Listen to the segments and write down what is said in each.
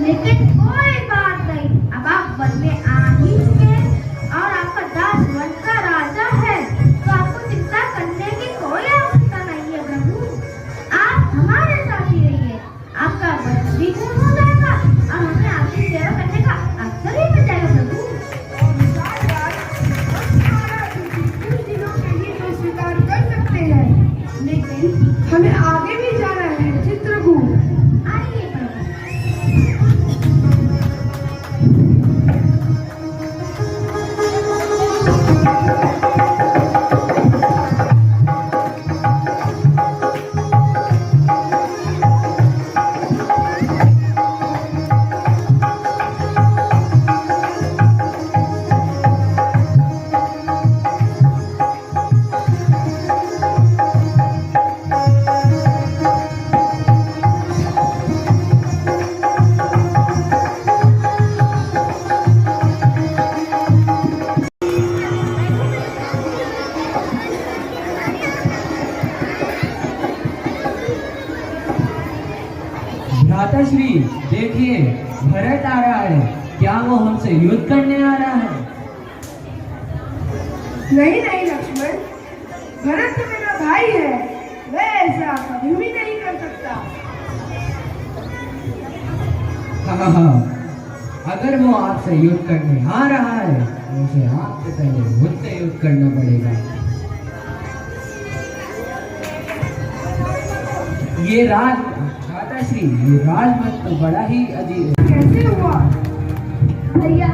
लेकिन कोई बात नहीं, अब आप वन में आ ही चुके हैं और आपका दास वन का राजा है, तो आपको चिंता करने की कोई आवश्यकता नहीं है प्रभु। आप हमारे साथ ही रहिए, आपका वन भी पूर्ण हो जाएगा और हमें आपकी सेवा करने का अवसर ही मिल जाएगा प्रभु। कुछ दिनों के लिए तो स्वीकार कर सकते हैं, लेकिन हमें आगे भी जाना है चित्रकूट। आइए प्रभु। भ्राताश्री देखिए, भरत आ रहा है। क्या वो हमसे युद्ध करने आ रहा है? नहीं नहीं लक्ष्मण, भरत तो मेरा भाई है, वह ऐसा कभी भी नहीं कर सकता। हाँ, अगर वो आपसे युद्ध करने आ रहा है तो उसे आपसे पहले मुझसे युद्ध करना पड़ेगा। ये राजमत तो बड़ा ही अजीब। कैसे हुआ? भैया,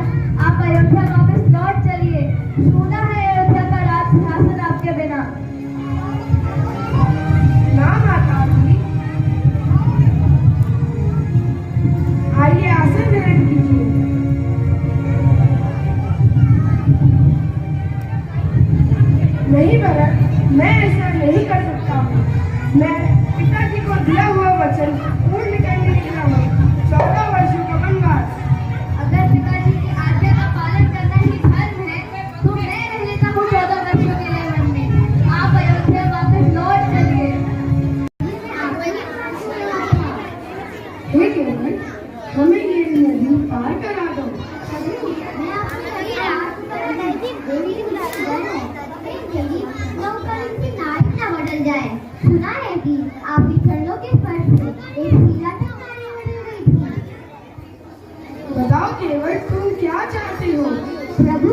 आप अयोध्या वापस लौट चलिए। सुना है अयोध्या का राज सिंहासन आपके बिना। ना माता जी, आइए आसन ग्रहण कीजिए। नहीं भरत, मैं ऐसा नहीं कर सकता हूँ। मैं पिताजी को दिया हुआ वचन पूर्ण करने निकला हूँ। 14 वर्षों का वनवास। अगर पिताजी की आज्ञा का पालन करना ही धर्म है, तो मैं रह लेता हूँ 14 वर्षों के लिए वन में। आप अयोध्या वापस लौट चलिए। हे केवल, हमें ये नदी पार करा दो। बदल जाए। सुना है कि आपकी छड़ों के फर्श में एक हीरा की कहानी बदल गई थी। बताओ केवल, तुम क्या चाहते हो? प्रभु,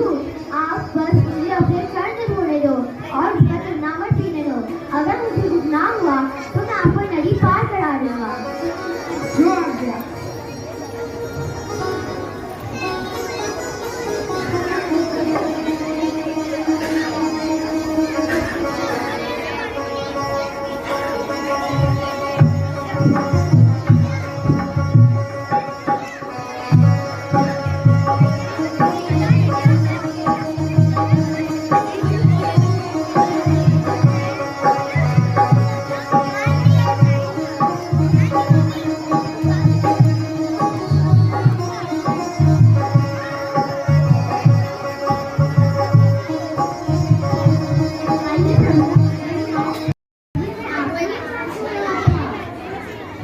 आप बस मुझे अपने शरण छोड़ने दो और उसका चरनामत पीने दो। अगर मुझे कुछ ना हुआ तो मैं आपको नदी पार करा दूंगा। जो आज्ञा।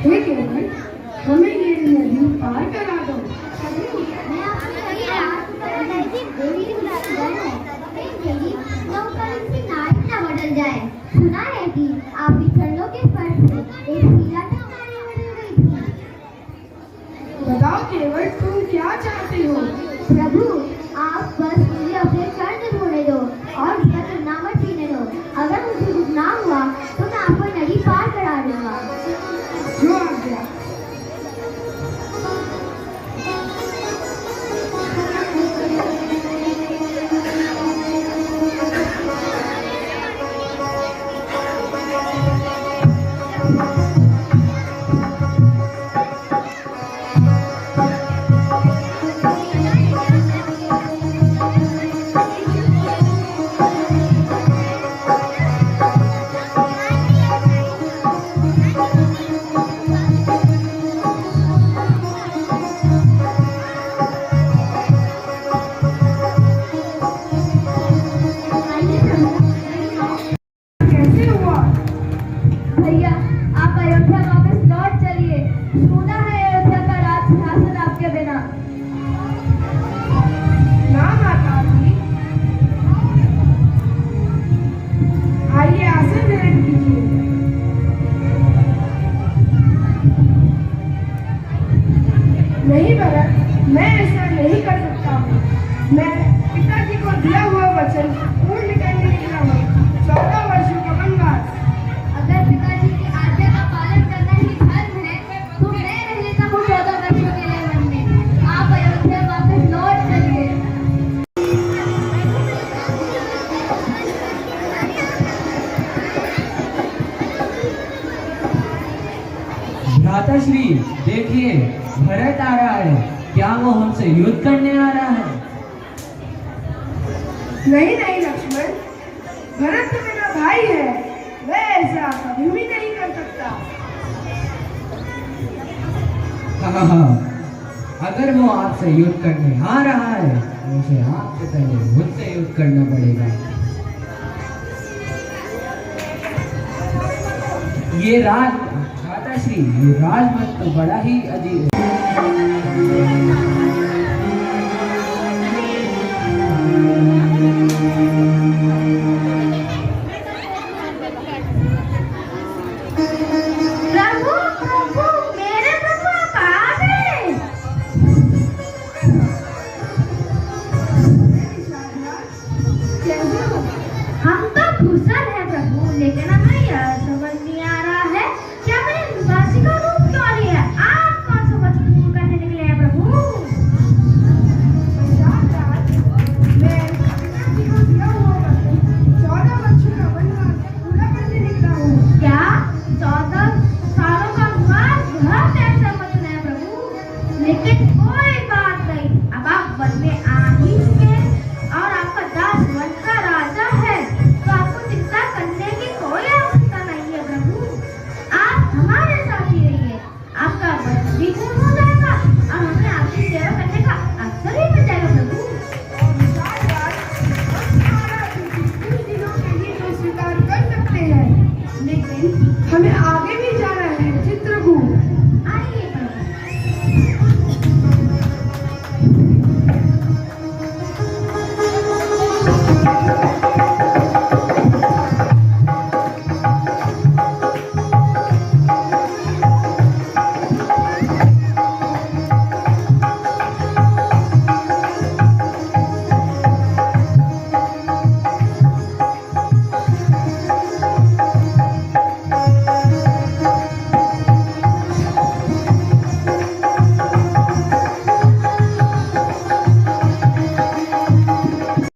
हे केवल, हमें ये नदी पार करा दो। मैं आपकी बदल जाए। सुना है कि आपकी छड़ों के फर्श में एक हीरा की कहानी बदल गई थी। बताओ केवल, तुम क्या चाहते हो? प्रभु, आप बस मुझे अपने शरण छोड़ने दो और उसका चरनामत पीने दो। अगर मुझे कुछ ना हुआ तो मैं आपको नदी पार करा दूंगा। जो आज्ञा। नहीं भरत, मैं ऐसा नहीं कर सकता हूँ। मैं पिताजी को दिया हुआ वचन पूर्ण करने निकला हूँ। 14 वर्षों का वनवास। अगर पिताजी की आज्ञा का पालन करना ही धर्म है तो मैं रह लेता हूँ 14 वर्षों के लिए वन में। आप अयोध्या वापस लौट चलिए। भ्राताश्री देखिए, भरत आ रहा है। क्या वो हमसे युद्ध करने आ रहा है? नहीं नहीं लक्ष्मण, भरत तो मेरा भाई है, वह ऐसा कभी भी नहीं कर सकता। हाँ, अगर वो आपसे युद्ध करने आ रहा है तो उसे आपसे पहले मुझसे युद्ध करना पड़ेगा। ये भ्राताश्री, ये राजमत तो बड़ा ही अजीब है। प्रभु प्रभु मेरे प्रभु आप आ गए। कैसे हो? हम तो कुशल हैं प्रभु, लेकिन हमें यह समझ नहीं आ रहा है कि हमने निवासी का रूप क्यों लिया है। आप कौन सा वचन पूर्ण करने निकले हैं प्रभु? मैं पिताजी को दिया हुआ वचन 14 वर्षों का वनवास पूरा करने निकला हूँ। क्या 14 सालों का वनवास बहुत ऐसा वचन है प्रभु, लेकिन कोई बात नहीं, अब आप वन में आ